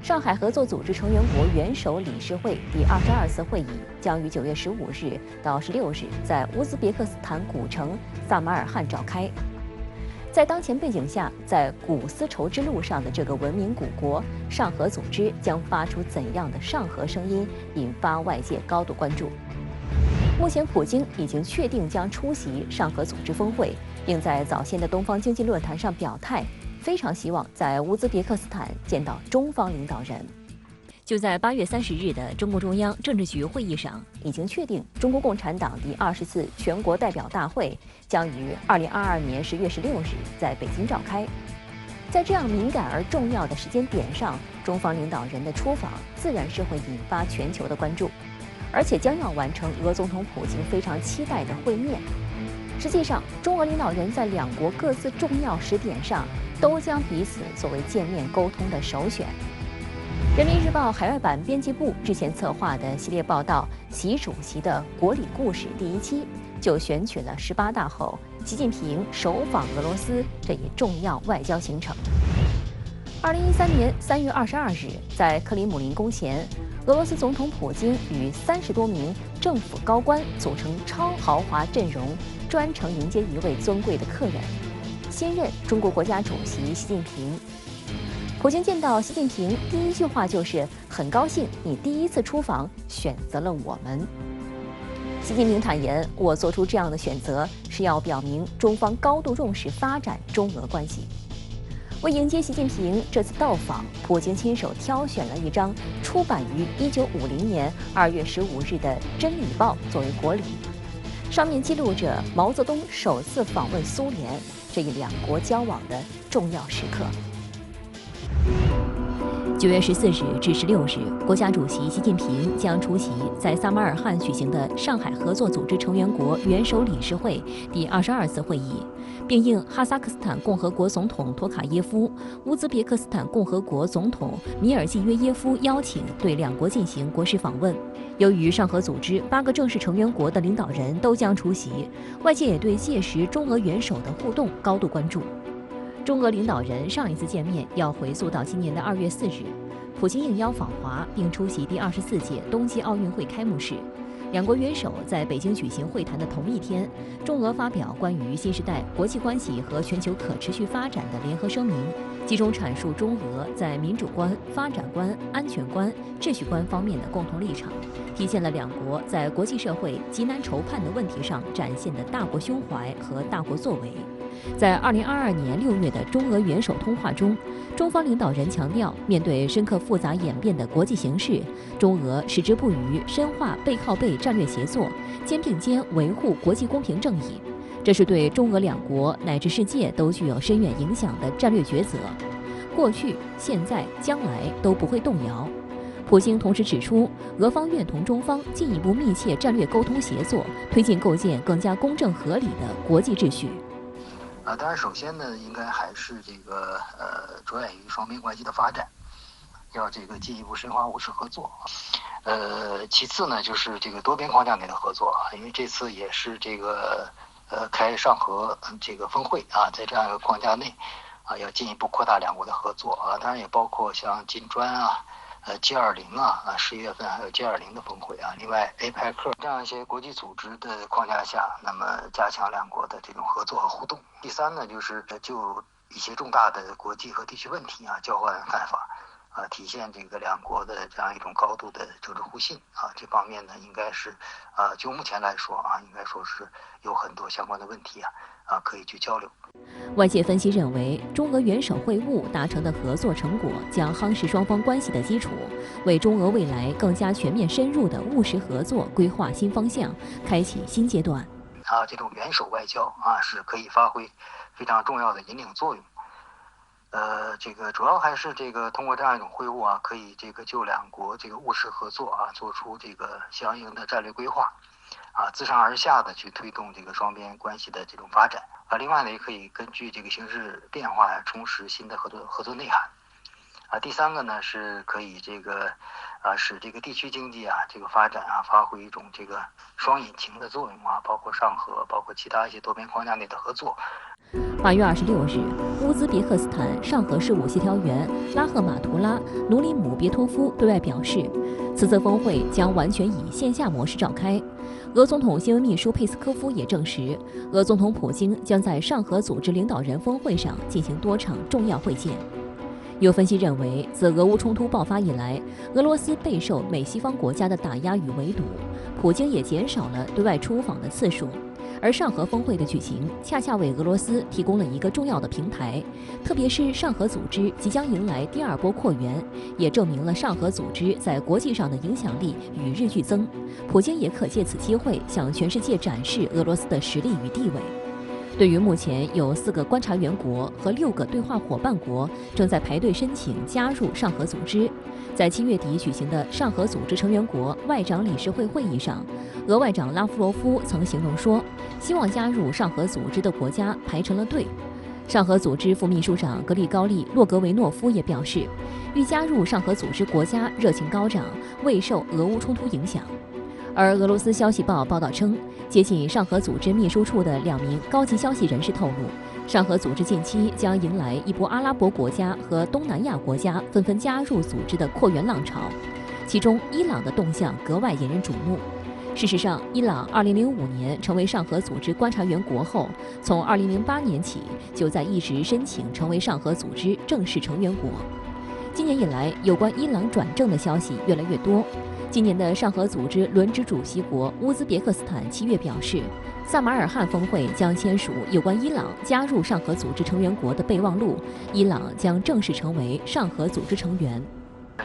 上海合作组织成员国元首理事会第22次会议将于9月15日到16日在乌兹别克斯坦古城萨马尔罕召开。在当前背景下，在古丝绸之路上的这个文明古国，上合组织将发出怎样的上合声音，引发外界高度关注。目前，普京已经确定将出席上合组织峰会，并在早先的东方经济论坛上表态，非常希望在乌兹别克斯坦见到中方领导人。就在8月30日的中共中央政治局会议上，已经确定中国共产党第20次全国代表大会将于2022年10月16日在北京召开。在这样敏感而重要的时间点上，中方领导人的出访自然是会引发全球的关注，而且将要完成俄总统普京非常期待的会面。实际上，中俄领导人在两国各自重要时点上都将彼此作为见面沟通的首选。人民日报海外版编辑部之前策划的系列报道《习主席的国礼故事》第1期，就选取了18大后习近平首访俄罗斯这一重要外交行程。2013年3月22日，在克里姆林宫前，俄罗斯总统普京与30多名政府高官组成超豪华阵容，专程迎接一位尊贵的客人——新任中国国家主席习近平。普京见到习近平第一句话就是：“很高兴你第一次出访选择了我们。”习近平坦言：“我做出这样的选择是要表明中方高度重视发展中俄关系。”为迎接习近平这次到访，普京亲手挑选了一张出版于1950年2月15日的《真理报》作为国礼，上面记录着毛泽东首次访问苏联这一两国交往的重要时刻。9月14日至16日，国家主席习近平将出席在撒马尔罕举行的上海合作组织成员国元首理事会第22次会议，并应哈萨克斯坦共和国总统托卡耶夫、乌兹别克斯坦共和国总统米尔季约耶夫邀请，对两国进行国事访问。由于上合组织8个正式成员国的领导人都将出席，外界也对届时中俄元首的互动高度关注。中俄领导人上一次见面要回溯到今年的2月4日，普京应邀访华并出席第24届冬季奥运会开幕式。两国元首在北京举行会谈的同一天，中俄发表关于新时代国际关系和全球可持续发展的联合声明，集中阐述中俄在民主观、发展观、安全观、秩序观方面的共同立场，体现了两国在国际社会极难筹判的问题上展现的大国胸怀和大国作为。在2022年6月的中俄元首通话中，中方领导人强调，面对深刻复杂演变的国际形势，中俄矢志不渝深化背靠背战略协作，肩并肩维护国际公平正义。这是对中俄两国乃至世界都具有深远影响的战略抉择，过去、现在、将来都不会动摇。普京同时指出，俄方愿同中方进一步密切战略沟通协作，推进构建更加公正合理的国际秩序。当然，首先呢，应该还是着眼于双边关系的发展，要进一步深化务实合作。其次呢，就是多边框架内的合作，因为这次也是开上合峰会啊，在这样一个框架内啊，要进一步扩大两国的合作啊，当然也包括像金砖啊。G20 11月份还有 G20 的峰会啊，另外 APEC 这样一些国际组织的框架下，那么加强两国的这种合作和互动。第三呢，就是就一些重大的国际和地区问题啊，交换看法啊，体现两国的这样一种高度的政治互信啊，这方面呢，应该是就目前来说啊，应该说是有很多相关的问题可以去交流。外界分析认为，中俄元首会晤达成的合作成果将夯实双方关系的基础，为中俄未来更加全面深入的务实合作规划新方向，开启新阶段。这种元首外交是可以发挥非常重要的引领作用。主要还是通过这样一种会晤可以就两国务实合作做出相应的战略规划自上而下的去推动双边关系的这种发展另外呢，也可以根据形势变化充实新的合作内涵第三个呢，是可以使地区经济发展发挥一种双引擎的作用包括上合，包括其他一些多边框架内的合作。8月26日，乌兹别克斯坦上合事务协调员拉赫马图拉·努里姆别托夫对外表示，此次峰会将完全以线下模式召开。俄总统新闻秘书佩斯科夫也证实，俄总统普京将在上合组织领导人峰会上进行多场重要会见。有分析认为，自俄乌冲突爆发以来，俄罗斯备受美西方国家的打压与围堵，普京也减少了对外出访的次数。而上合峰会的举行，恰恰为俄罗斯提供了一个重要的平台，特别是上合组织即将迎来第二波扩员，也证明了上合组织在国际上的影响力与日俱增。普京也可借此机会向全世界展示俄罗斯的实力与地位。对于目前有4个观察员国和6个对话伙伴国正在排队申请加入上合组织，在7月底举行的上合组织成员国外长理事会会议上，俄外长拉夫罗夫曾形容说，希望加入上合组织的国家排成了队。上合组织副秘书长格里高利·洛格维诺夫也表示，欲加入上合组织国家热情高涨，未受俄乌冲突影响。而俄罗斯消息报报道称，接近上合组织秘书处的2名高级消息人士透露，上合组织近期将迎来一波阿拉伯国家和东南亚国家纷纷加入组织的扩员浪潮，其中伊朗的动向格外引人瞩目。事实上，伊朗2005年成为上合组织观察员国后，从2008年起就在一直申请成为上合组织正式成员国。今年以来，有关伊朗转正的消息越来越多。今年的上合组织轮值主席国乌兹别克斯坦7月表示，萨马尔罕峰会将签署有关伊朗加入上合组织成员国的备忘录，伊朗将正式成为上合组织成员。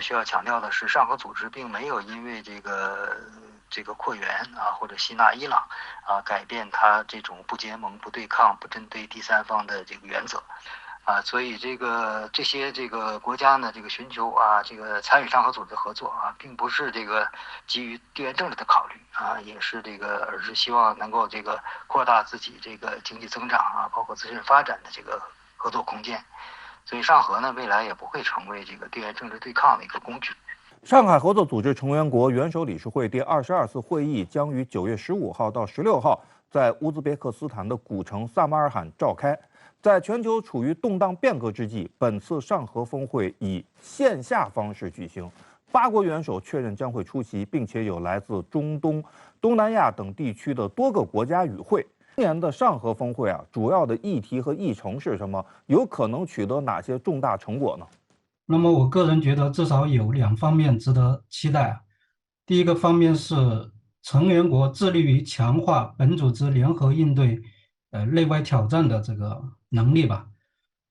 需要强调的是，上合组织并没有因为这个扩员或者吸纳伊朗改变它这种不结盟、不对抗、不针对第三方的这个原则。所以这些国家呢，寻求这个参与上合组织的合作并不是基于地缘政治的考虑也是而是希望能够扩大自己经济增长包括自身发展的合作空间。所以上合呢，未来也不会成为地缘政治对抗的一个工具。上海合作组织成员国元首理事会第22次会议将于9月15号到16号在乌兹别克斯坦的古城萨马尔罕召开。在全球处于动荡变革之际，本次上合峰会以线下方式举行，8国元首确认将会出席，并且有来自中东、东南亚等地区的多个国家与会。今年的上合峰会主要的议题和议程是什么？有可能取得哪些重大成果呢？那么我个人觉得至少有2方面值得期待。第一个方面是成员国致力于强化本组织联合应对内外挑战的能力吧。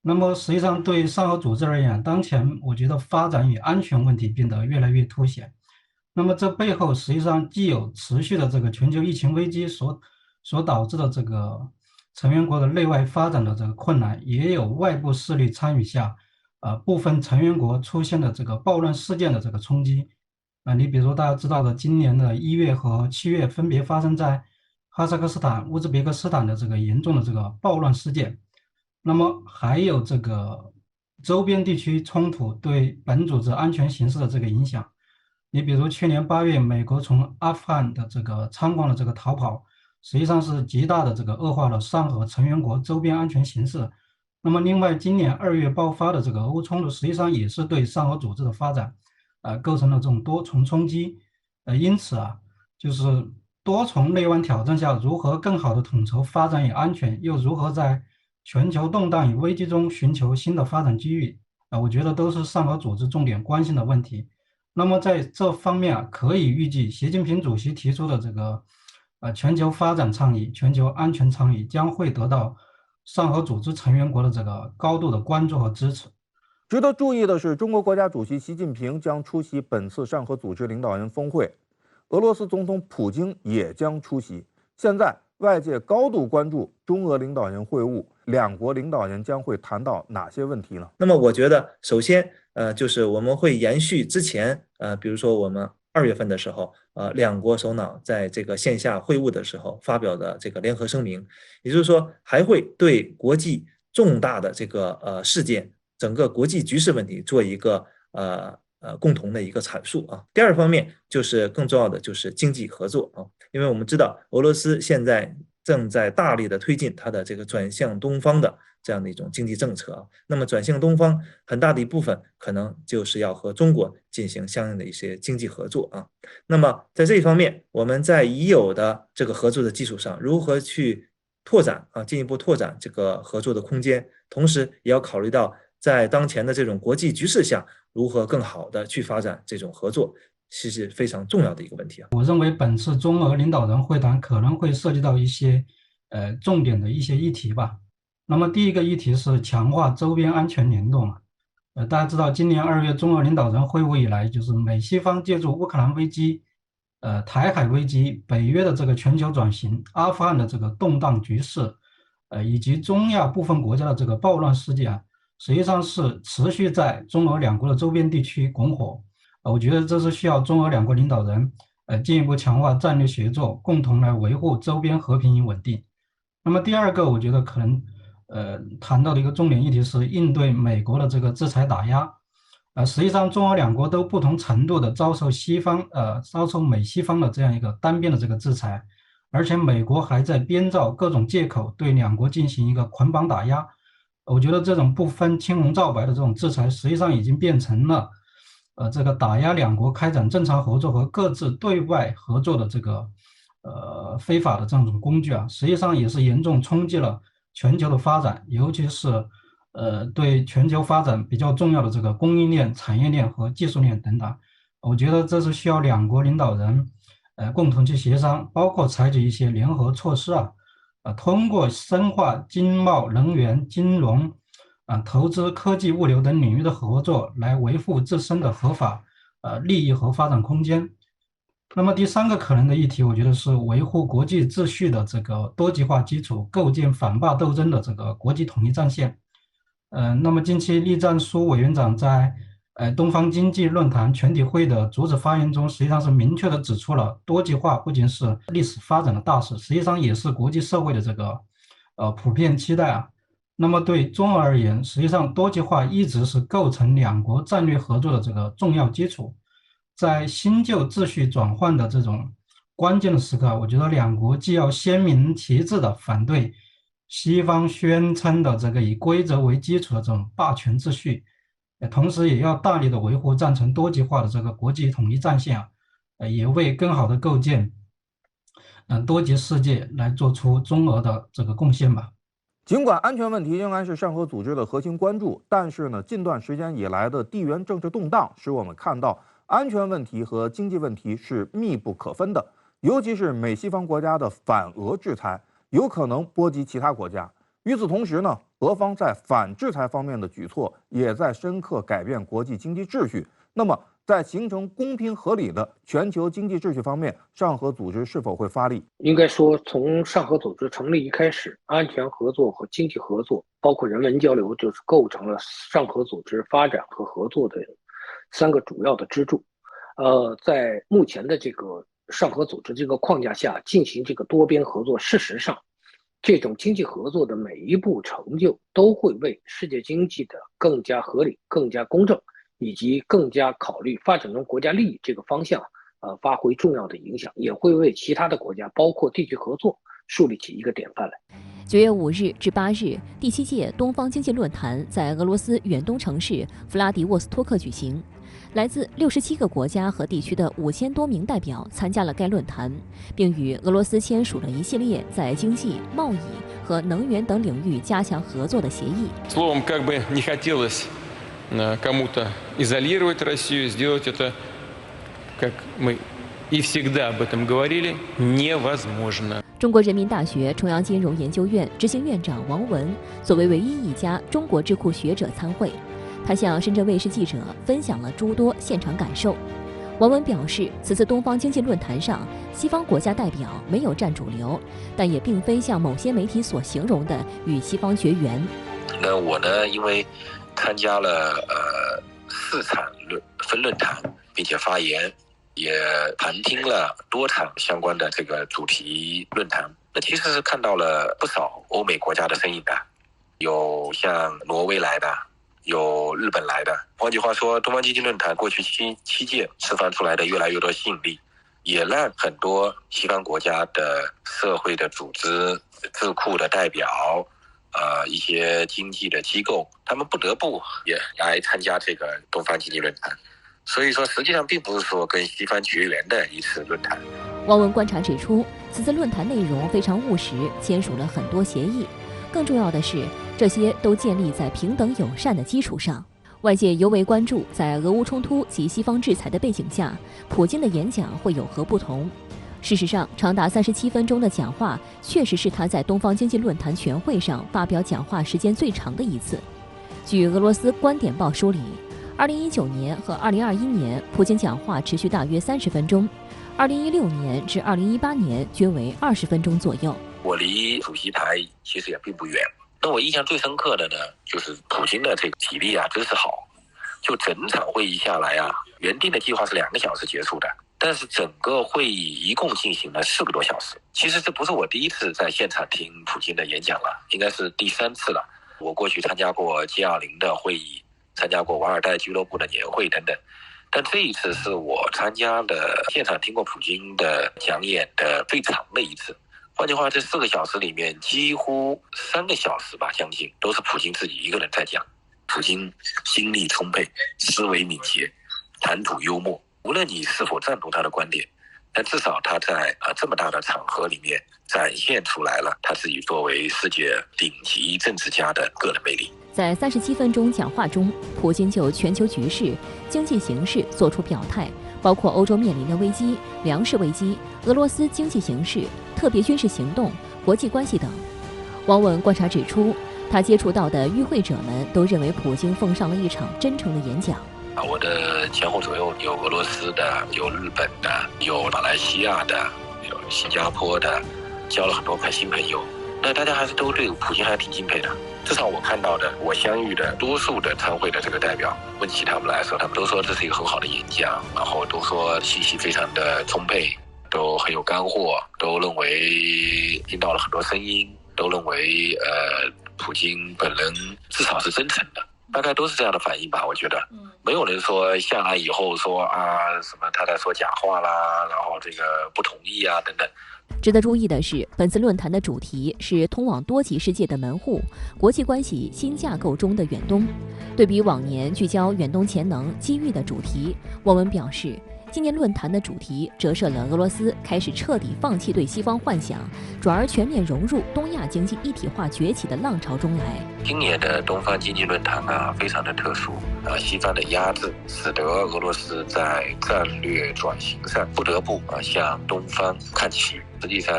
那么实际上对上合组织而言，当前我觉得发展与安全问题变得越来越凸显。那么这背后实际上既有持续的全球疫情危机所导致的成员国的内外发展的困难，也有外部势力参与下部分成员国出现的暴乱事件的冲击。你比如大家知道的，今年的1月和7月分别发生在哈萨克斯坦、乌兹别克斯坦的严重的暴乱事件。那么还有周边地区冲突对本组织安全形势的影响。你比如去年8月，美国从阿富汗的仓皇的逃跑，实际上是极大的恶化了上合成员国周边安全形势。那么另外，今年2月爆发的俄乌冲突，实际上也是对上合组织的发展构成了这种多重冲击。因此就是多重内外挑战下，如何更好的统筹发展与安全，又如何在全球动荡与危机中寻求新的发展机遇我觉得都是上合组织重点关心的问题。那么在这方面可以预计，习近平主席提出的全球发展倡议、全球安全倡议将会得到上合组织成员国的高度的关注和支持。值得注意的是，中国国家主席习近平将出席本次上合组织领导人峰会，俄罗斯总统普京也将出席。现在外界高度关注中俄领导人会晤，2国领导人将会谈到哪些问题呢？那么我觉得，首先就是我们会延续之前比如说我们2月份的时候2国首脑在线下会晤的时候发表的联合声明，也就是说还会对国际重大的事件、整个国际局势问题做一个共同的一个阐述第二方面就是更重要的就是经济合作因为我们知道俄罗斯现在正在大力的推进它的这个转向东方的这样的一种经济政策啊。那么转向东方很大的一部分可能就是要和中国进行相应的一些经济合作啊。那么在这一方面，我们在已有的这个合作的基础上，如何去拓展啊，进一步拓展这个合作的空间，同时也要考虑到在当前的这种国际局势下，如何更好的去发展这种合作，是非常重要的一个问题啊。我认为本次中俄领导人会谈可能会涉及到一些重点的一些议题吧。那么第一个议题是强化周边安全联动。大家知道，今年2月中俄领导人会晤以来，就是美西方借助乌克兰危机、台海危机、北约的这个全球转型、阿富汗的这个动荡局势，以及中亚部分国家的这个暴乱事件啊，实际上是持续在中俄两国的周边地区拱火。我觉得这是需要中俄两国领导人进一步强化战略协作，共同来维护周边和平与稳定。那么第二个，我觉得可能谈到的一个重点议题是应对美国的这个制裁打压。实际上中俄两国都不同程度的遭受美西方的这样一个单边的这个制裁，而且美国还在编造各种借口对两国进行一个捆绑打压。我觉得这种不分青红皂白的这种制裁，实际上已经变成了这个打压两国开展正常合作和各自对外合作的这个非法的这种工具啊，实际上也是严重冲击了全球的发展，尤其是对全球发展比较重要的这个供应链、产业链和技术链等等。我觉得这是需要两国领导人共同去协商，包括采取一些联合措施啊，通过深化经贸、能源、金融投资、科技、物流等领域的合作，来维护自身的合法利益和发展空间。那么第三个可能的议题，我觉得是维护国际秩序的这个多极化基础，构建反霸斗争的这个国际统一战线。那么近期栗战书委员长在东方经济论坛全体会的主旨发言中，实际上是明确的指出了多极化不仅是历史发展的大势，实际上也是国际社会的这个普遍期待啊。那么对中俄而言，实际上多极化一直是构成两国战略合作的这个重要基础。在新旧秩序转换的这种关键的时刻，我觉得两国既要鲜明旗帜的反对西方宣称的这个以规则为基础的这种霸权秩序，同时也要大力的维护赞成多极化的这个国际统一战线啊，也为更好的构建多极世界来做出中俄的这个贡献吧。尽管安全问题仍然是上合组织的核心关注，但是呢，近段时间以来的地缘政治动荡使我们看到安全问题和经济问题是密不可分的，尤其是美西方国家的反俄制裁有可能波及其他国家。与此同时呢，俄方在反制裁方面的举措也在深刻改变国际经济秩序。那么，在形成公平合理的全球经济秩序方面，上合组织是否会发力？应该说，从上合组织成立一开始，安全合作和经济合作，包括人文交流，就是构成了上合组织发展和合作的3个主要的支柱。在目前的这个上合组织这个框架下进行这个多边合作，事实上，这种经济合作的每一步成就都会为世界经济的更加合理、更加公正，以及更加考虑发展中国家利益这个方向，发挥重要的影响，也会为其他的国家，包括地区合作，树立起一个典范来。9月5日至8日，第7届东方经济论坛在俄罗斯远东城市弗拉迪沃斯托克举行。来自67个国家和地区的5000多名代表参加了该论坛，并与俄罗斯签署了一系列在经济、贸易和能源等领域加强合作的协议。Словом, как бы не хотелось кому-то изолировать Россию, сделать это, как мы и всегда об этом говорили, невозможно. 中国人民大学重阳金融研究院执行院长王文作为唯一一家中国智库学者参会。他向深圳卫视记者分享了诸多现场感受。王文表示，此次东方经济论坛上，西方国家代表没有占主流，但也并非像某些媒体所形容的与西方绝缘。那我呢，因为参加了4场分论坛，并且发言，也旁听了多场相关的这个主题论坛。那其实是看到了不少欧美国家的身影的，有像挪威来的，有日本来的。换句话说，东方经济论坛过去7届释放出来的越来越多吸引力，也让很多西方国家的社会的组织、智库的代表，一些经济的机构，他们不得不也来参加这个东方经济论坛。所以说，实际上并不是说跟西方绝缘的一次论坛。王文观察指出，此次论坛内容非常务实，签署了很多协议。更重要的是，这些都建立在平等友善的基础上。外界尤为关注，在俄乌冲突及西方制裁的背景下，普京的演讲会有何不同？事实上，长达37分钟的讲话，确实是他在东方经济论坛全会上发表讲话时间最长的一次。据俄罗斯观点报梳理，2019年和2021年，普京讲话持续大约30分钟，2016年至2018年均为20分钟左右。我离主席台其实也并不远。那我印象最深刻的呢，就是普京的这个体力啊，真是好。就整场会议下来啊，原定的计划是2个小时结束的，但是整个会议一共进行了4个多小时。其实这不是我第一次在现场听普京的演讲了，应该是第3次了。我过去参加过 G20 的会议，参加过瓦尔代俱乐部的年会等等，但这一次是我参加的现场听过普京的讲演的最长的一次。换句话，这4个小时里面，几乎3个小时吧，将近都是普京自己一个人在讲。普京心力充沛，思维敏捷，谈吐幽默。无论你是否赞同他的观点，但至少他在这么大的场合里面展现出来了他自己作为世界顶级政治家的个人魅力。在37分钟讲话中，普京就全球局势、经济形势作出表态，包括欧洲面临的危机、粮食危机、俄罗斯经济形势、特别军事行动、国际关系等。王文观察指出，他接触到的与会者们都认为普京奉上了一场真诚的演讲。我的前后左右有俄罗斯的，有日本的，有马来西亚的，有新加坡的，交了很多新朋友。那大家还是都对普京还挺敬佩的。至少我看到的，我相遇的多数的参会的这个代表，问起他们来说，他们都说这是一个很好的演讲，然后都说信息非常的充沛，都很有干货，都认为听到了很多声音，都认为普京本人至少是真诚的，大概都是这样的反应吧。我觉得没有人说下来以后说什么他在说假话啦，然后这个不同意啊等等。值得注意的是，本次论坛的主题是通往多极世界的门户，国际关系新架构中的远东。对比往年聚焦远东潜能、机遇的主题，王文表示，今年论坛的主题折射了俄罗斯开始彻底放弃对西方幻想，转而全面融入东亚经济一体化崛起的浪潮中来。今年的东方经济论坛非常的特殊西方的压制使得俄罗斯在战略转型上不得不向东方看齐。实际上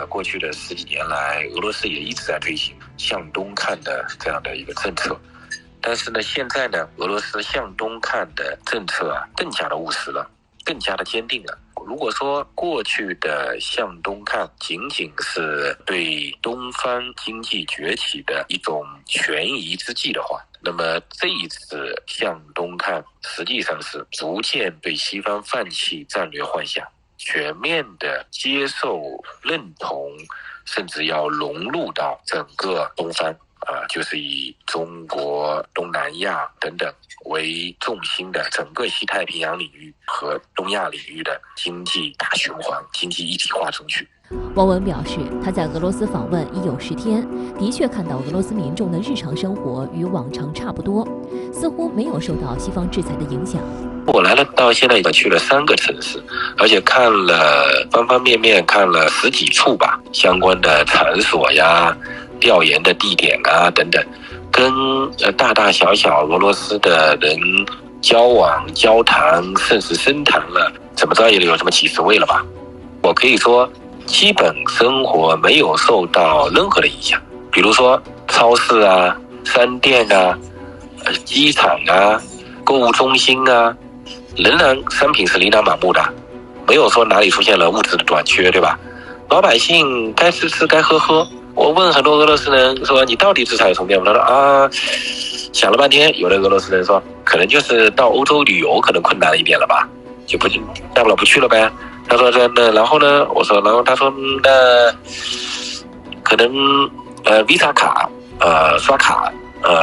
过去的10几年来，俄罗斯也一直在推行向东看的这样的一个政策。但是呢，现在呢，俄罗斯向东看的政策更加的务实了，更加的坚定了。如果说过去的向东看仅仅是对东方经济崛起的一种权宜之计的话，那么这一次向东看实际上是逐渐对西方放弃战略幻想，全面的接受、认同，甚至要融入到整个东方就是以中国、东南亚等等为重心的整个西太平洋领域和东亚领域的经济大循环、经济一体化中去。王文表示，他在俄罗斯访问已有10天，的确看到俄罗斯民众的日常生活与往常差不多，似乎没有受到西方制裁的影响。我来了，到现在已经去了3个城市，而且看了方方面面，看了10几处吧，相关的场所呀、调研的地点等等，跟大大小小俄罗斯的人交往、交谈，甚至深谈了，怎么着也有这么几十位了吧。我可以说，基本生活没有受到任何的影响。比如说超市商店机场购物中心仍然商品是琳琅满目的，没有说哪里出现了物质的短缺，对吧？老百姓该吃吃，该喝喝。我问很多俄罗斯人说，你到底至少有什么变化？他说想了半天，有的俄罗斯人说，可能就是到欧洲旅游可能困难一点了吧，就大不了不去了呗。他说然后呢？我说，然后他说那可能Visa 卡刷卡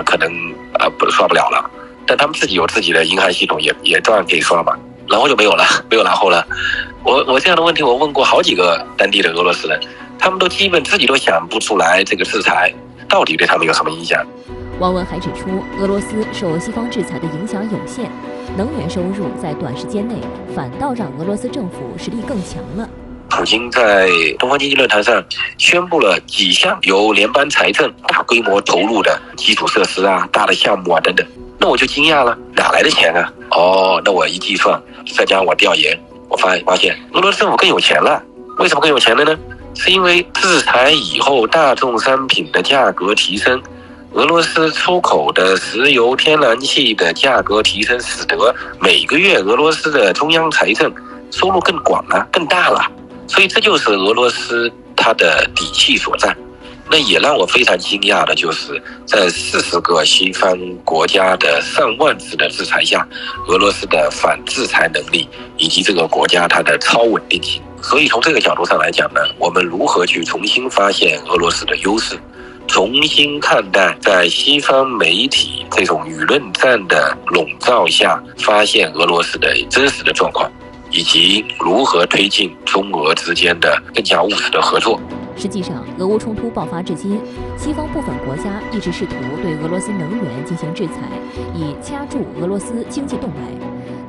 可能刷不了了。但他们自己有自己的银行系统，也照样可以刷嘛。然后就没有了，没有然后了。我这样的问题我问过好几个当地的俄罗斯人，他们都基本自己都想不出来这个制裁到底对他们有什么影响。王文还指出，俄罗斯受西方制裁的影响有限，能源收入在短时间内反倒让俄罗斯政府实力更强了。普京在东方经济论坛上宣布了几项由联邦财政大规模投入的基础设施啊、大的项目啊等等，那我就惊讶了，哪来的钱啊？那我一计算，再加上我调研，我发现俄罗斯政府更有钱了。为什么更有钱了呢？是因为制裁以后大众商品的价格提升，俄罗斯出口的石油、天然气的价格提升，使得每个月俄罗斯的中央财政收入更广了、更大了。所以这就是俄罗斯它的底气所在。那也让我非常惊讶的就是，在40个西方国家的上万次的制裁下，俄罗斯的反制裁能力以及这个国家它的超稳定性。所以从这个角度上来讲呢，我们如何去重新发现俄罗斯的优势，重新看待在西方媒体这种舆论战的笼罩下发现俄罗斯的真实的状况，以及如何推进中俄之间的更加务实的合作。实际上，俄乌冲突爆发至今，西方部分国家一直试图对俄罗斯能源进行制裁，以掐住俄罗斯经济动脉。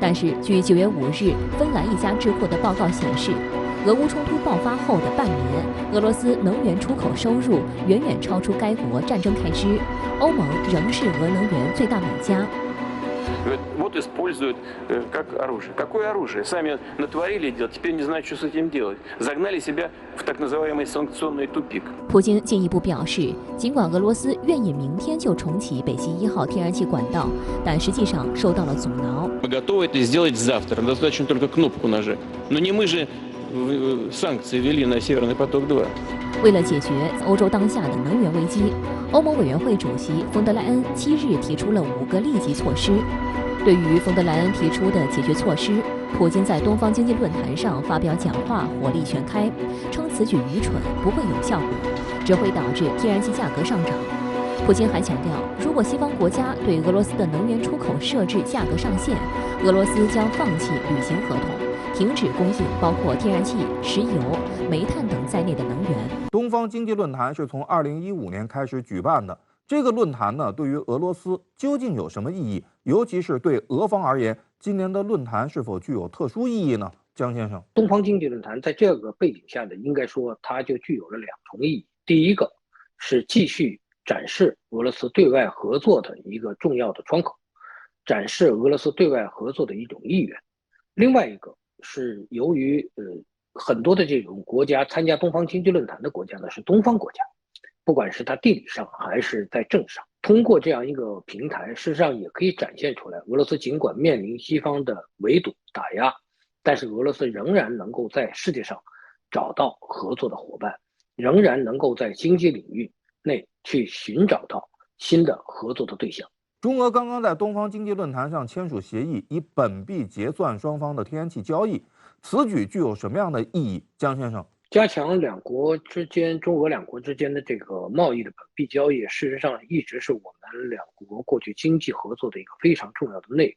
但是，据9月5日芬兰一家智库的报告显示，俄乌冲突爆发后的半年，俄罗斯能源出口收入远远超出该国战争开支，欧盟仍是俄能源最大买家。Вот используют как оружие. Какое оружие? Сами натворили дело, теперь не знают, что с этим делать. Загнали себя в так называемый санкционный тупик. 普京进一步表示，尽管俄罗斯愿意明天就重启北溪1号天然气管道，但实际上受到了阻挠。Мы готовы это сделать завтра. Достаточно только кнопку нажать. Но не мы же санкции ввели на Северный поток-2. 为了解决欧洲当下的能源危机，欧盟委员会主席冯德莱恩7日提出了5个立即措施。对于冯德莱恩提出的解决措施，普京在东方经济论坛上发表讲话，火力全开，称此举愚蠢，不会有效果，只会导致天然气价格上涨。普京还强调，如果西方国家对俄罗斯的能源出口设置价格上限，俄罗斯将放弃履行合同，停止供应包括天然气、石油、煤炭等在内的能源。东方经济论坛是从2015年开始举办的。这个论坛呢，对于俄罗斯究竟有什么意义？尤其是对俄方而言，今年的论坛是否具有特殊意义呢？江先生，东方经济论坛在这个背景下呢，应该说它就具有了2重意义。第一个是继续展示俄罗斯对外合作的一个重要的窗口，展示俄罗斯对外合作的一种意愿。另外一个是由于很多的这种国家参加东方经济论坛的国家呢是东方国家，不管是它地理上还是在政上，通过这样一个平台，事实上也可以展现出来，俄罗斯尽管面临西方的围堵打压，但是俄罗斯仍然能够在世界上找到合作的伙伴，仍然能够在经济领域内去寻找到新的合作的对象。中俄刚刚在东方经济论坛上签署协议，以本币结算双方的天然气交易，此举具有什么样的意义？江先生，加强两国之间、中俄两国之间的这个贸易的本币交易，事实上一直是我们两国过去经济合作的一个非常重要的内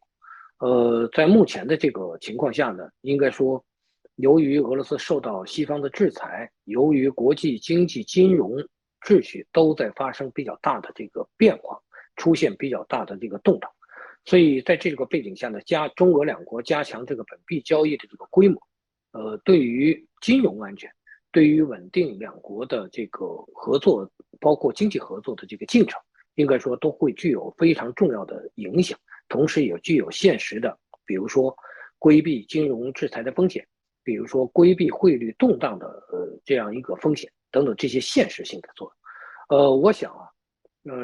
容。在目前的这个情况下呢，应该说，由于俄罗斯受到西方的制裁，由于国际经济金融秩序都在发生比较大的这个变化，出现比较大的这个动荡，所以在这个背景下呢，中俄两国加强这个本币交易的这个规模，对于金融安全，对于稳定两国的这个合作，包括经济合作的这个进程，应该说都会具有非常重要的影响，同时也具有现实的，比如说规避金融制裁的风险，比如说规避汇率动荡的这样一个风险等等这些现实性的作用。我想啊，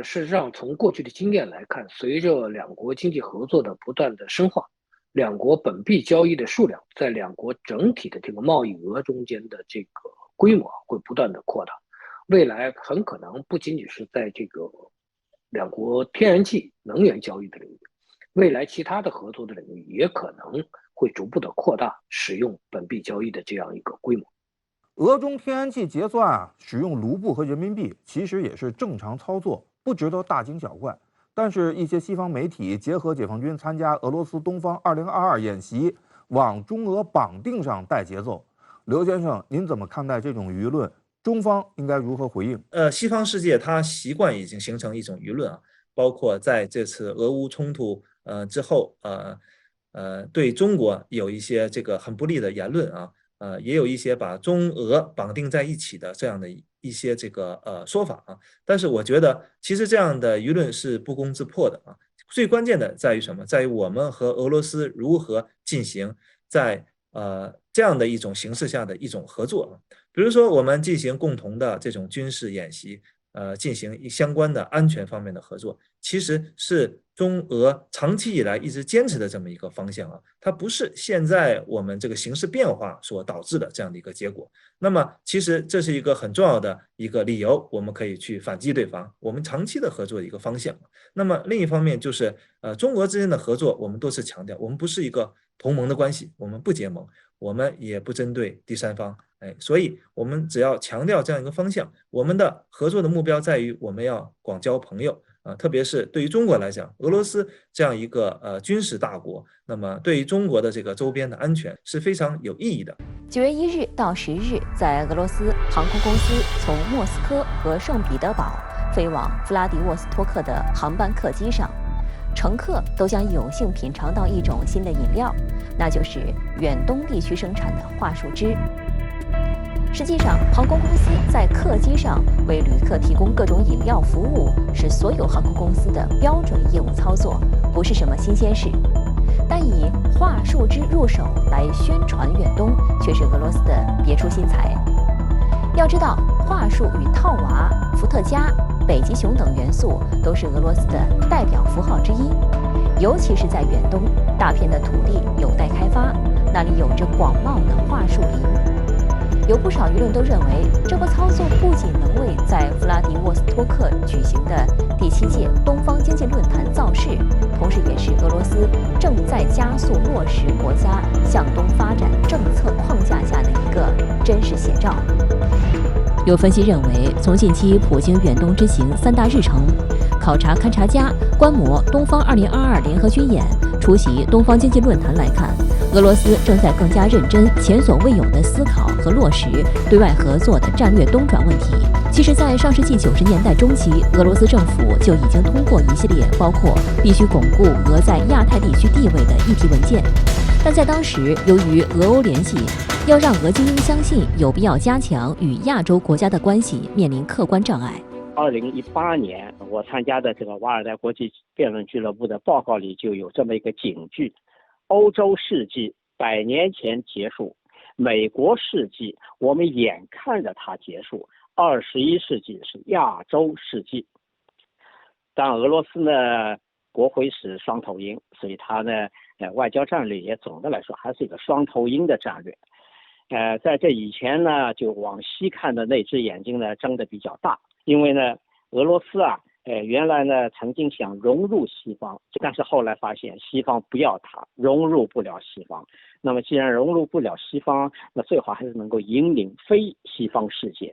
事实上从过去的经验来看，随着两国经济合作的不断的深化，两国本币交易的数量在两国整体的这个贸易额中间的这个规模会不断的扩大，未来很可能不仅仅是在这个两国天然气能源交易的领域，未来其他的合作的领域也可能会逐步的扩大使用本币交易的这样一个规模。俄中天然气结算使用卢布和人民币，其实也是正常操作，不值得大惊小怪。但是，一些西方媒体结合解放军参加俄罗斯东方2022演习，往中俄绑定上带节奏。刘先生，您怎么看待这种舆论？中方应该如何回应？西方世界它习惯已经形成一种舆论啊，包括在这次俄乌冲突之后，对中国有一些这个很不利的言论啊，也有一些把中俄绑定在一起的这样的一些这个说法啊。但是我觉得其实这样的舆论是不攻自破的啊。最关键的在于什么？在于我们和俄罗斯如何进行在这样的一种形势下的一种合作。比如说我们进行共同的这种军事演习，进行相关的安全方面的合作，其实是中俄长期以来一直坚持的这么一个方向啊，它不是现在我们这个形势变化所导致的这样的一个结果。那么其实这是一个很重要的一个理由，我们可以去反击对方，我们长期的合作的一个方向。那么另一方面就是中俄之间的合作，我们多次强调，我们不是一个同盟的关系，我们不结盟，我们也不针对第三方。所以我们只要强调这样一个方向，我们的合作的目标在于我们要广交朋友特别是对于中国来讲，俄罗斯这样一个军事大国，那么对于中国的这个周边的安全是非常有意义的。9月1日到10日，在俄罗斯航空公司从莫斯科和圣彼得堡飞往弗拉迪沃斯托克的航班客机上，乘客都将有幸品尝到一种新的饮料，那就是远东地区生产的桦树汁。实际上，航空公司在客机上为旅客提供各种饮料服务，是所有航空公司的标准业务操作，不是什么新鲜事。但以桦树汁入手来宣传远东，却是俄罗斯的别出心裁。要知道，桦树与套娃、伏特加、北极熊等元素都是俄罗斯的代表符号之一。尤其是在远东，大片的土地有待开发，那里有着广袤的桦树林。有不少舆论都认为，这个操作不仅能为在弗拉迪沃斯托克举行的第7届东方经济论坛造势，同时也是俄罗斯正在加速落实国家向东发展政策框架下的一个真实写照。有分析认为，从近期普京远东之行3大日程、考察勘察家、观摩东方2022联合军演、出席东方经济论坛来看，俄罗斯正在更加认真、前所未有的思考和落实对外合作的战略东转问题。其实，在上世纪90年代中期，俄罗斯政府就已经通过一系列包括必须巩固俄在亚太地区地位的议题文件，但在当时，由于俄欧联系，要让俄精英相信有必要加强与亚洲国家的关系，面临客观障碍。2018年，我参加的这个瓦尔代国际辩论俱乐部的报告里就有这么一个警句：欧洲世纪100年前结束，美国世纪我们眼看着它结束，21世纪是亚洲世纪。但俄罗斯呢，国徽是双头鹰，所以它呢，外交战略也总的来说还是一个双头鹰的战略。在这以前呢，就往西看的那只眼睛呢睁得比较大，因为呢，俄罗斯啊，原来呢曾经想融入西方，但是后来发现西方不要它，融入不了西方。那么既然融入不了西方，那最好还是能够引领非西方世界。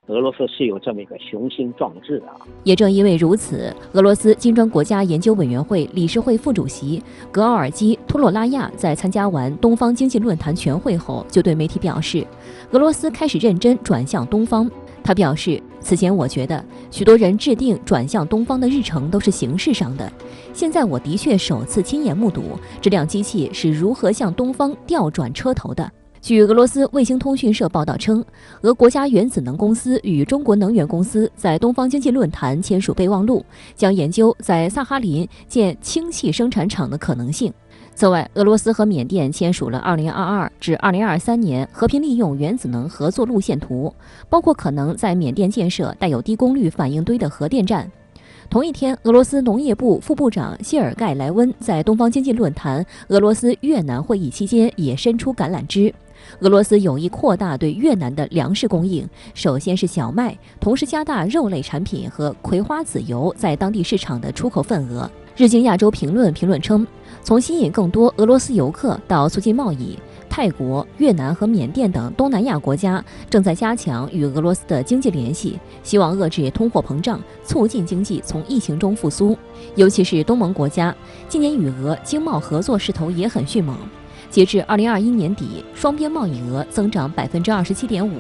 俄罗斯是有这么一个雄心壮志的。也正因为如此，俄罗斯金砖国家研究委员会理事会副主席格奥尔基·托洛拉亚在参加完东方经济论坛全会后，就对媒体表示，俄罗斯开始认真转向东方。他表示，此前我觉得许多人制定转向东方的日程都是形式上的，现在我的确首次亲眼目睹这辆机器是如何向东方调转车头的。据俄罗斯卫星通讯社报道称，俄国家原子能公司与中国能源公司在东方经济论坛签署备忘录，将研究在萨哈林建氢气生产厂的可能性。此外，俄罗斯和缅甸签署了2022至2023年和平利用原子能合作路线图，包括可能在缅甸建设带有低功率反应堆的核电站。同一天，俄罗斯农业部副部长谢尔盖莱温在东方经济论坛俄罗斯越南会议期间也伸出橄榄枝。俄罗斯有意扩大对越南的粮食供应，首先是小麦，同时加大肉类产品和葵花籽油在当地市场的出口份额。日经亚洲评论称，从吸引更多俄罗斯游客到促进贸易，泰国、越南和缅甸等东南亚国家正在加强与俄罗斯的经济联系，希望遏制通货膨胀，促进经济从疫情中复苏。尤其是东盟国家，今年与俄经贸合作势头也很迅猛。截至2021年底，双边贸易额增长27.5%，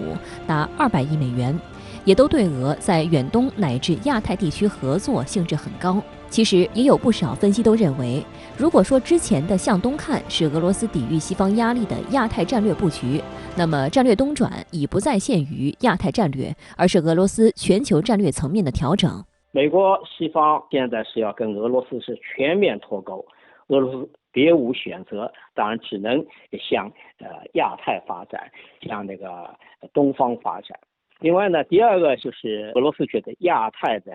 达200亿美元，也都对俄在远东乃至亚太地区合作兴致很高。其实也有不少分析都认为，如果说之前的向东看是俄罗斯抵御西方压力的亚太战略布局，那么战略东转已不再限于亚太战略，而是俄罗斯全球战略层面的调整。美国西方现在是要跟俄罗斯是全面脱钩，俄罗斯别无选择，当然只能向亚太发展，向那个东方发展。另外呢，第二个就是俄罗斯觉得亚太的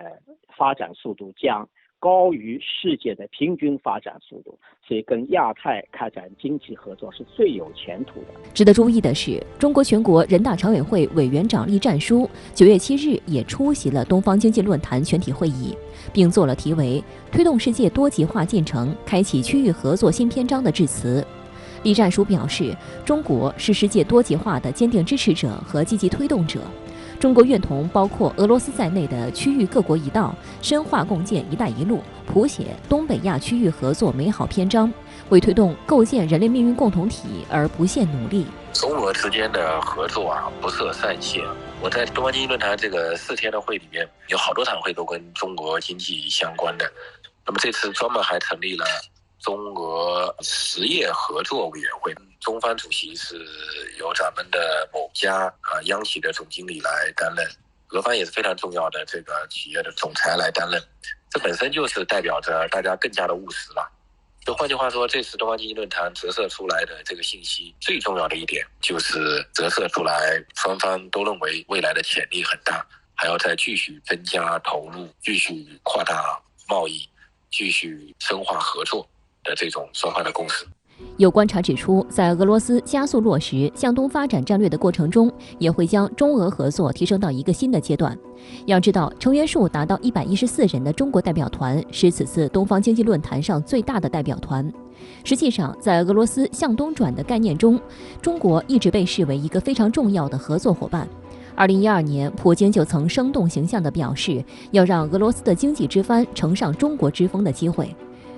发展速度将高于世界的平均发展速度，所以跟亚太开展经济合作是最有前途的。值得注意的是，中国全国人大常委会委员长栗战书9月7日也出席了东方经济论坛全体会议，并做了题为“推动世界多极化进程，开启区域合作新篇章”的致辞。栗战书表示，中国是世界多极化的坚定支持者和积极推动者。中国愿同包括俄罗斯在内的区域各国一道，深化共建“一带一路”，谱写东北亚区域合作美好篇章，为推动构建人类命运共同体而不懈努力。中俄之间的合作不设上限。我在东方经济论坛这个4天的会里面，有好多场会都跟中国经济相关的。那么这次专门还成立了中俄实业合作委员会，中方主席是由咱们的某家央企的总经理来担任，俄方也是非常重要的这个企业的总裁来担任，这本身就是代表着大家更加的务实了。就换句话说，这次东方经济论坛折射出来的这个信息，最重要的一点就是折射出来双方都认为未来的潜力很大，还要再继续增加投入，继续扩大贸易，继续深化合作的这种双方的共识。有观察指出，在俄罗斯加速落实向东发展战略的过程中，也会将中俄合作提升到一个新的阶段。要知道，成员数达到114人的中国代表团是此次东方经济论坛上最大的代表团。实际上，在俄罗斯向东转的概念中，中国一直被视为一个非常重要的合作伙伴。2012年，普京就曾生动形象地表示，要让俄罗斯的经济之帆乘上中国之风的机会。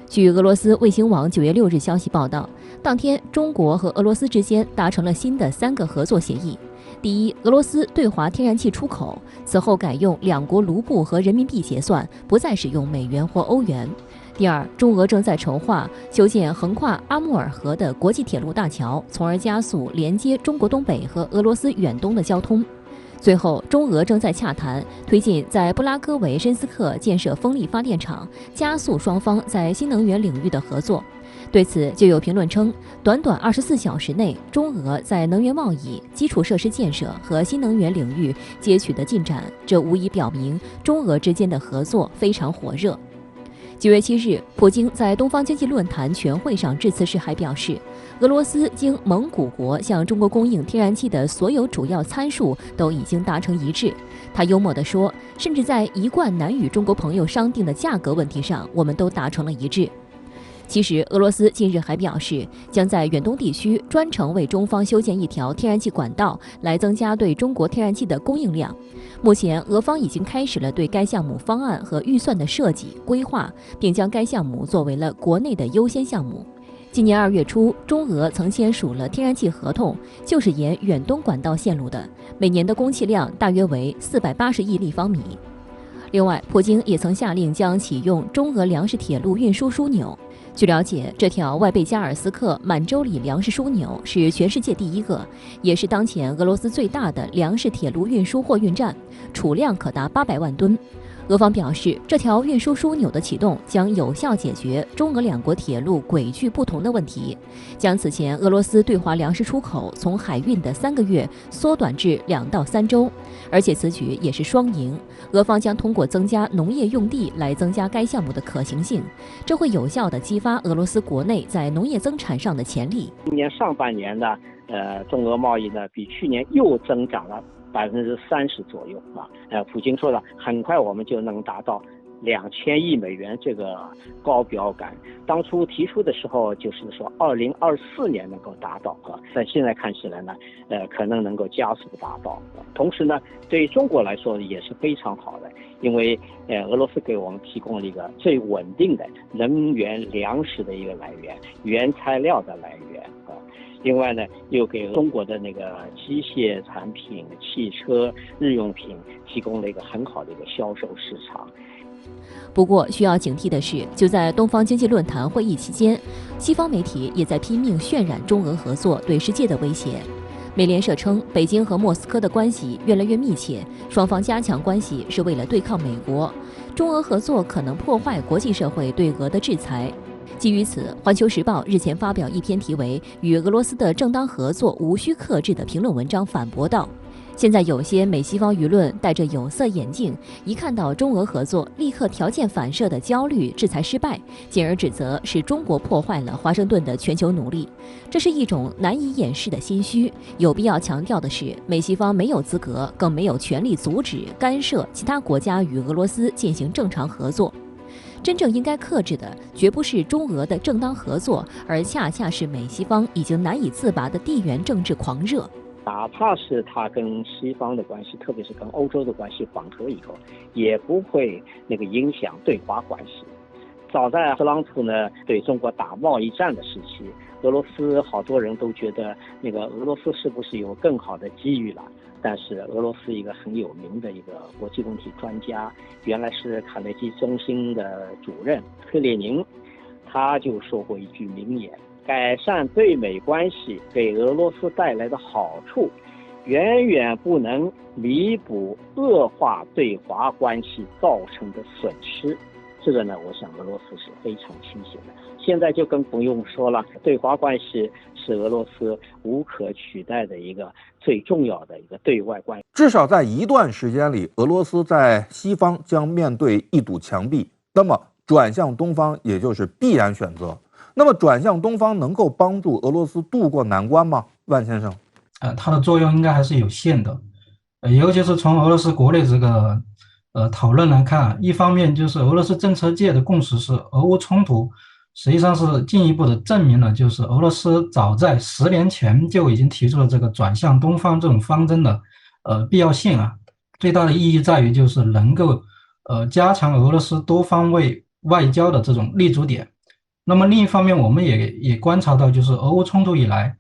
据俄罗斯卫星网9月6日消息报道，当天中国和俄罗斯之间达成了新的3个合作协议。第一，俄罗斯对华天然气出口此后改用两国卢布和人民币结算，不再使用美元或欧元。第二，中俄正在筹划修建横跨阿穆尔河的国际铁路大桥，从而加速连接中国东北和俄罗斯远东的交通。最后，中俄正在洽谈推进在布拉戈维申斯克建设风力发电厂，加速双方在新能源领域的合作。对此，就有评论称，短短24小时内，中俄在能源贸易、基础设施建设和新能源领域皆取得进展，这无疑表明中俄之间的合作非常火热。9月7日，普京在东方经济论坛全会上致辞时还表示，俄罗斯经蒙古国向中国供应天然气的所有主要参数都已经达成一致。他幽默地说，甚至在一贯难与中国朋友商定的价格问题上，我们都达成了一致。其实，俄罗斯近日还表示，将在远东地区专程为中方修建一条天然气管道，来增加对中国天然气的供应量。目前，俄方已经开始了对该项目方案和预算的设计规划，并将该项目作为了国内的优先项目。今年2月初，中俄曾签署了天然气合同，就是沿远东管道线路的，每年的供气量大约为480亿立方米。另外，普京也曾下令将启用中俄粮食铁路运输枢纽。据了解，这条外贝加尔斯克满洲里粮食枢纽是全世界第一个，也是当前俄罗斯最大的粮食铁路运输货运站，储量可达800万吨。俄方表示，这条运输枢纽的启动将有效解决中俄两国铁路轨距不同的问题，将此前俄罗斯对华粮食出口从海运的3个月缩短至2到3周，而且此举也是双赢。俄方将通过增加农业用地来增加该项目的可行性，这会有效地激发俄罗斯国内在农业增产上的潜力。今年上半年呢，中俄贸易呢比去年又增长了30%左右啊。普京说了，很快我们就能达到2000亿美元这个高标杆。当初提出的时候就是说2024年能够达到啊，但现在看起来呢，可能能够加速达到。同时呢，对于中国来说也是非常好的，因为俄罗斯给我们提供了一个最稳定的能源粮食的一个来源，原材料的来源啊。另外呢，又给中国的那个机械产品、汽车、日用品提供了一个很好的一个销售市场。不过，需要警惕的是，就在东方经济论坛会议期间，西方媒体也在拼命渲染中俄合作对世界的威胁。美联社称，北京和莫斯科的关系越来越密切，双方加强关系是为了对抗美国。中俄合作可能破坏国际社会对俄的制裁。基于此，《环球时报》日前发表一篇题为《与俄罗斯的正当合作无需克制》的评论文章，反驳道：现在有些美西方舆论戴着有色眼镜，一看到中俄合作，立刻条件反射的焦虑制裁失败，进而指责是中国破坏了华盛顿的全球努力。这是一种难以掩饰的心虚。有必要强调的是，美西方没有资格，更没有权利阻止、干涉其他国家与俄罗斯进行正常合作。真正应该克制的，绝不是中俄的正当合作，而恰恰是美西方已经难以自拔的地缘政治狂热。哪怕是他跟西方的关系，特别是跟欧洲的关系缓和以后，也不会影响对华关系。早在特朗普呢对中国打贸易战的时期，俄罗斯好多人都觉得俄罗斯是不是有更好的机遇了？但是俄罗斯一个很有名的一个国际问题专家，原来是卡内基中心的主任克列宁，他就说过一句名言：改善对美关系给俄罗斯带来的好处，远远不能弥补恶化对华关系造成的损失。这个呢，我想俄罗斯是非常清醒的。现在就更不用说了，对华关系是俄罗斯无可取代的一个最重要的一个对外关系。至少在一段时间里，俄罗斯在西方将面对一堵墙壁，那么转向东方也就是必然选择。那么转向东方能够帮助俄罗斯渡过难关吗？万先生，它的作用应该还是有限的，尤其是从俄罗斯国内这个讨论来看，一方面就是俄罗斯政策界的共识是，俄乌冲突实际上是进一步的证明了，就是俄罗斯早在10年前就已经提出了这个转向东方这种方针的必要性啊。最大的意义在于就是能够加强俄罗斯多方位外交的这种立足点。那么另一方面，我们也观察到，就是俄乌冲突以来，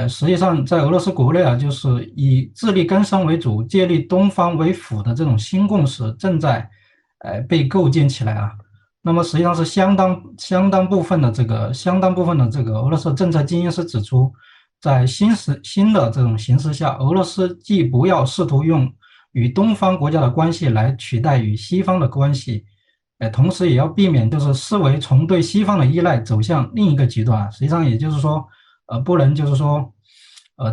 实际上在俄罗斯国内啊，就是以自力更生为主、借力东方为辅的这种新共识正在被构建起来啊。那么实际上是相当部分的这个俄罗斯政策精英是指出，在新的这种形势下，俄罗斯既不要试图用与东方国家的关系来取代与西方的关系，同时也要避免就是思维从对西方的依赖走向另一个极端。实际上也就是说，不能就是说，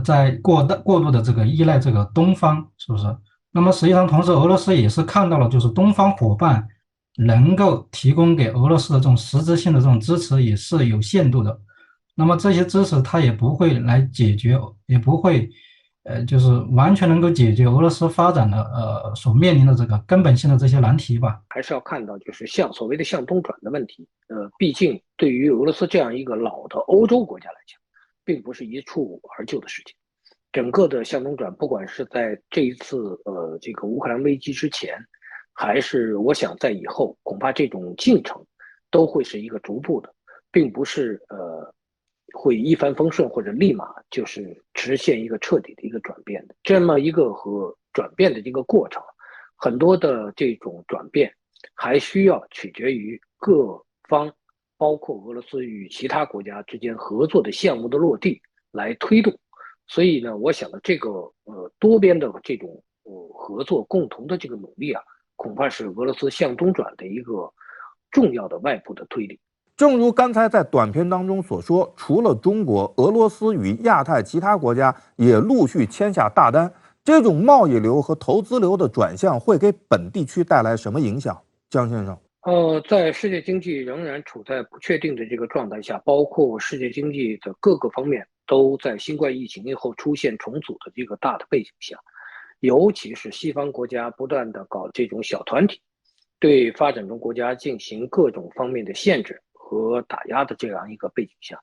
在过度的这个依赖这个东方，是不是？那么实际上同时，俄罗斯也是看到了，就是东方伙伴能够提供给俄罗斯的这种实质性的这种支持也是有限度的。那么这些支持它也不会来解决，也不会就是完全能够解决俄罗斯发展的所面临的这个根本性的这些难题吧。还是要看到就是所谓的向东转的问题。毕竟对于俄罗斯这样一个老的欧洲国家来讲，并不是一蹴而就的事情。整个的向东转，不管是在这一次这个乌克兰危机之前，还是我想在以后，恐怕这种进程都会是一个逐步的，并不是会一帆风顺或者立马就是实现一个彻底的一个转变的。这么一个转变的这个过程，很多的这种转变还需要取决于各方，包括俄罗斯与其他国家之间合作的项目的落地来推动。所以呢，我想呢，这个多边的这种合作共同的这个努力啊，恐怕是俄罗斯向东转的一个重要的外部的推力。正如刚才在短片当中所说，除了中国，俄罗斯与亚太其他国家也陆续签下大单。这种贸易流和投资流的转向会给本地区带来什么影响？江先生，在世界经济仍然处在不确定的这个状态下，包括世界经济的各个方面都在新冠疫情以后出现重组的这个大的背景下，尤其是西方国家不断的搞这种小团体，对发展中国家进行各种方面的限制和打压的这样一个背景下，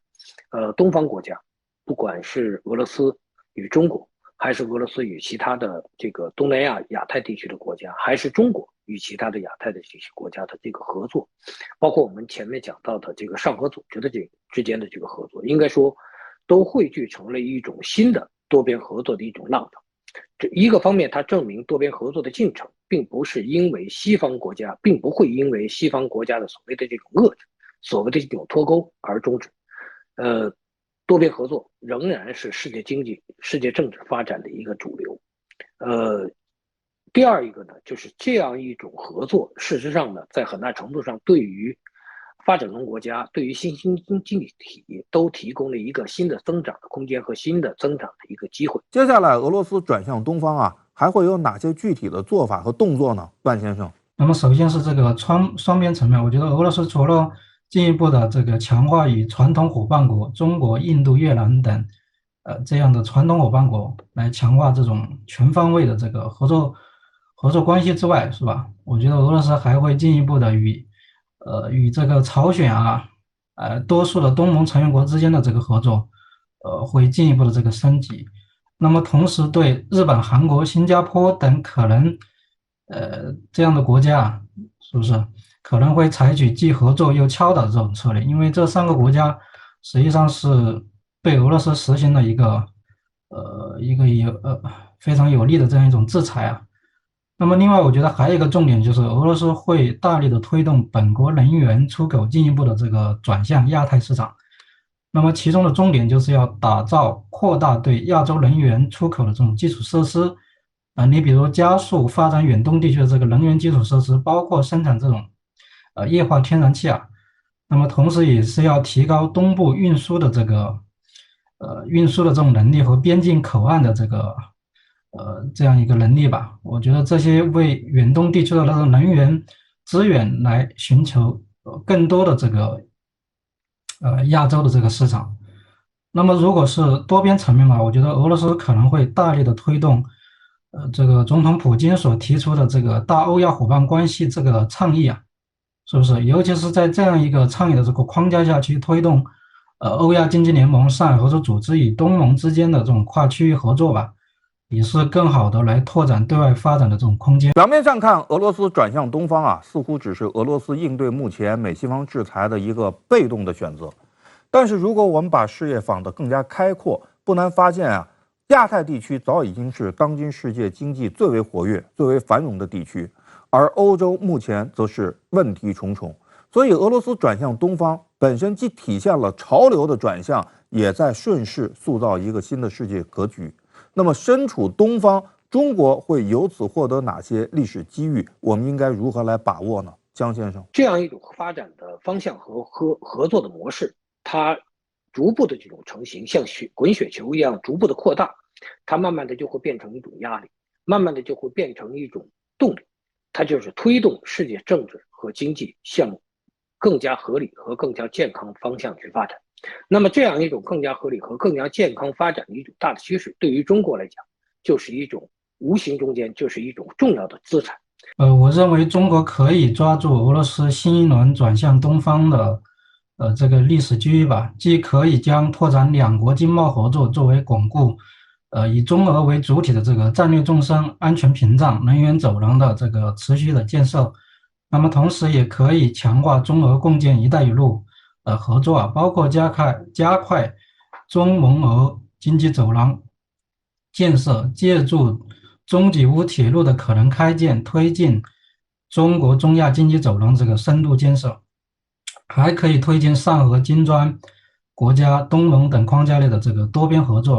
东方国家，不管是俄罗斯与中国，还是俄罗斯与其他的这个东南亚、亚太地区的国家，还是中国与其他的亚太的这些国家的这个合作，包括我们前面讲到的这个上合组织的之间的这个合作，应该说，都汇聚成了一种新的多边合作的一种浪潮。这一个方面，它证明多边合作的进程并不会因为西方国家的所谓的这种遏制、所谓的这种脱钩而终止。多边合作仍然是世界经济、世界政治发展的一个主流。第二一个呢，就是这样一种合作，事实上呢，在很大程度上对于发展中国家、对于新兴经济体都提供了一个新的增长的空间和新的增长的一个机会。接下来，俄罗斯转向东方啊，还会有哪些具体的做法和动作呢？万先生。那么首先是这个双边层面，我觉得俄罗斯除了进一步的这个强化与传统伙伴国中国、印度、越南等这样的传统伙伴国来强化这种全方位的这个合作关系之外，是吧？我觉得俄罗斯还会进一步的与这个朝鲜多数的东盟成员国之间的这个合作会进一步的这个升级。那么同时对日本、韩国、新加坡等可能这样的国家是不是可能会采取既合作又敲打这种策略？因为这3个国家实际上是对俄罗斯实行了一个非常有利的这样一种制裁啊。那么另外我觉得还有一个重点就是俄罗斯会大力的推动本国能源出口进一步的这个转向亚太市场。那么其中的重点就是要打造扩大对亚洲能源出口的这种基础设施你比如加速发展远东地区的这个能源基础设施，包括生产这种液化天然气那么同时也是要提高东部运输的这种能力和边境口岸的这样一个能力吧。我觉得这些为远东地区的那种能源资源来寻求更多的这个亚洲的这个市场。那么如果是多边层面嘛，我觉得俄罗斯可能会大力的推动这个总统普京所提出的这个大欧亚伙伴关系这个倡议是不是？尤其是在这样一个倡议的这个框架下去推动欧亚经济联盟、上海合作组织与东盟之间的这种跨区域合作吧，也是更好的来拓展对外发展的这种空间。表面上看，俄罗斯转向东方似乎只是俄罗斯应对目前美西方制裁的一个被动的选择。但是如果我们把视野放得更加开阔，不难发现亚太地区早已经是当今世界经济最为活跃、最为繁荣的地区，而欧洲目前则是问题重重。所以，俄罗斯转向东方本身既体现了潮流的转向，也在顺势塑造一个新的世界格局。那么，身处东方，中国会由此获得哪些历史机遇？我们应该如何来把握呢？江先生，这样一种发展的方向和合作的模式，它逐步的这种成型，像滚雪球一样逐步的扩大，它慢慢的就会变成一种压力，慢慢的就会变成一种动力，它就是推动世界政治和经济向更加合理和更加健康方向去发展。那么这样一种更加合理和更加健康发展的一种大的趋势，对于中国来讲，就是一种无形中间就是一种重要的资产。我认为中国可以抓住俄罗斯新一轮转向东方的这个历史机遇吧，既可以将拓展两国经贸合作作为巩固以中俄为主体的这个战略纵深、安全屏障、能源走廊的这个持续的建设，那么同时也可以强化中俄共建“一带一路”合作包括加快中蒙俄经济走廊建设，借助中吉乌铁路的可能开建，推进中国中亚经济走廊这个深度建设，还可以推进上合金砖国家、东盟等框架内的这个多边合作